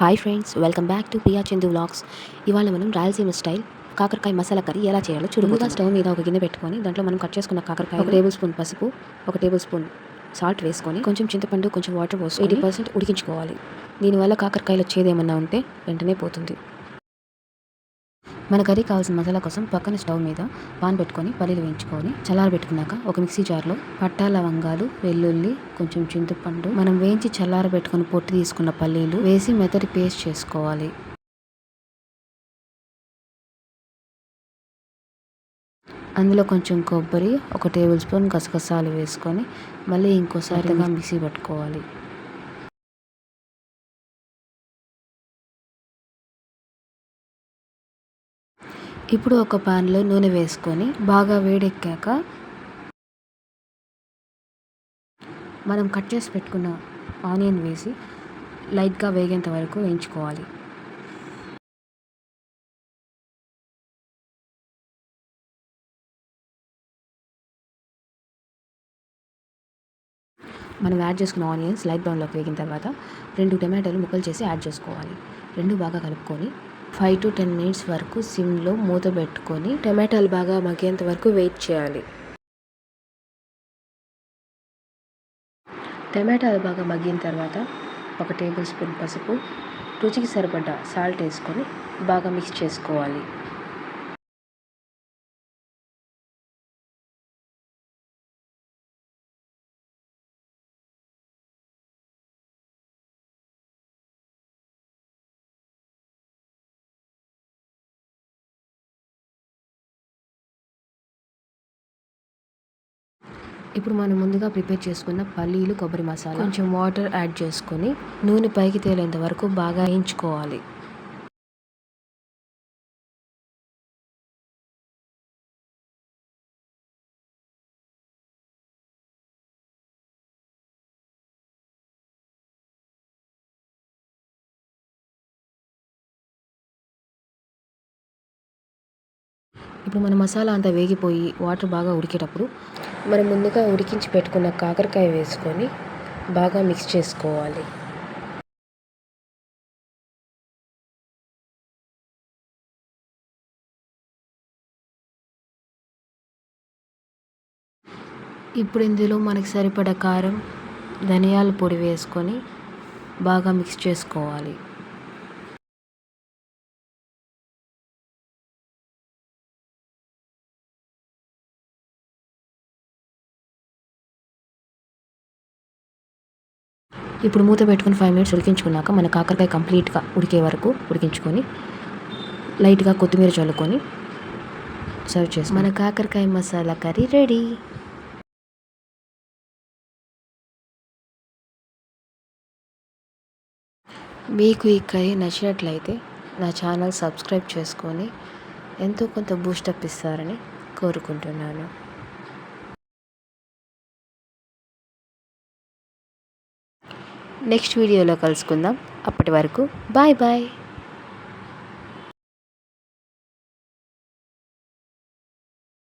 Hi friends, welcome back to Priya Chandu vlogs. ఇవాళ మనం Rayalaseema style కాకరకాయ మసాలా కర్రీ ఎలా చేయాలో చూడబోతున్నాం. స్టవ్ మీద ఒక గిన్నె పెట్టుకొని దాంట్లో మనం కట్ చేసుకున్న కాకరకాయ, 1 టేబుల్ స్పూన్ పసుపు, 1 టేబుల్ స్పూన్ సాల్ట్ వేసుకొని కొంచెం చింతపండు, కొంచెం వాటర్ పోసి 80% ఉడికించుకోవాలి. దీనివల్ల కాకరకాయలో చేదు ఏమన్నా ఉంటే వెంటనే పోతుంది. మన కర్రీ కావాల్సిన మసాలా కోసం పక్కన స్టవ్ మీద పాన్ పెట్టుకొని పల్లీలు వేయించుకొని చల్లారబెట్టుకున్నాక ఒక మిక్సీ జార్లో పట్టా, లవంగాలు, వెల్లుల్లి, కొంచెం చింతపండు, మనం వేయించి చల్లారబెట్టుకుని పొట్టు తీసుకున్న పల్లీలు వేసి మెత్తటి పేస్ట్ చేసుకోవాలి. అందులో కొంచెం కొబ్బరి, 1 టేబుల్ స్పూన్ గసగసాలు వేసుకొని మళ్ళీ ఇంకోసారిగా మిక్సీ పట్టుకోవాలి. ఇప్పుడు ఒక పాన్లో నూనె వేసుకొని బాగా వేడెక్కాక మనం కట్ చేసి పెట్టుకున్న ఆనియన్ వేసి లైట్గా వేగేంత వరకు వేయించుకోవాలి. మనం యాడ్ చేసుకున్న ఆనియన్స్ లైట్ బ్రౌన్లోకి వేగిన తర్వాత 2 టమాటాలు ముక్కలు చేసి యాడ్ చేసుకోవాలి. 2 బాగా కలుపుకొని 5 to 10 మినిట్స్ వరకు సిమ్లో మూత పెట్టుకొని టమాటాలు బాగా మగ్గేంత వరకు వెయిట్ చేయాలి. టమాటాలు బాగా మగ్గిన తర్వాత 1 టేబుల్ స్పూన్ పసుపు, రుచికి సరిపడ్డ సాల్ట్ వేసుకొని బాగా మిక్స్ చేసుకోవాలి. ఇప్పుడు మనం ముందుగా ప్రిపేర్ చేసుకున్న పల్లీలు, కొబ్బరి మసాలా, కొంచెం వాటర్ యాడ్ చేసుకొని నూనె పైకి తేలేంత వరకు బాగా వేయించుకోవాలి. ఇప్పుడు మన మసాలా అంతా వేగిపోయి వాటర్ బాగా ఉడికేటప్పుడు మనం ముందుగా ఉడికించి పెట్టుకున్న కాకరకాయ వేసుకొని బాగా మిక్స్ చేసుకోవాలి. ఇప్పుడు ఇందులో మనకి సరిపడ కారం, ధనియాల పొడి వేసుకొని బాగా మిక్స్ చేసుకోవాలి. ఇప్పుడు మూత పెట్టుకుని 5 మినిట్స్ ఉడికించుకున్నాక మన కాకరకాయ కంప్లీట్గా ఉడికే వరకు ఉడికించుకొని లైట్గా కొత్తిమీర చల్లుకొని సర్వ్ చేసి మన కాకరకాయ మసాలా కర్రీ రెడీ. మీకు ఈ కర్రీ నచ్చినట్లయితే నా ఛానల్ సబ్స్క్రైబ్ చేసుకొని ఎంతో కొంత బూస్టప్ ఇస్తారని కోరుకుంటున్నాను. నెక్స్ట్ వీడియోలో కలుసుకుందాం. అప్పటి వరకు బాయ్ బాయ్.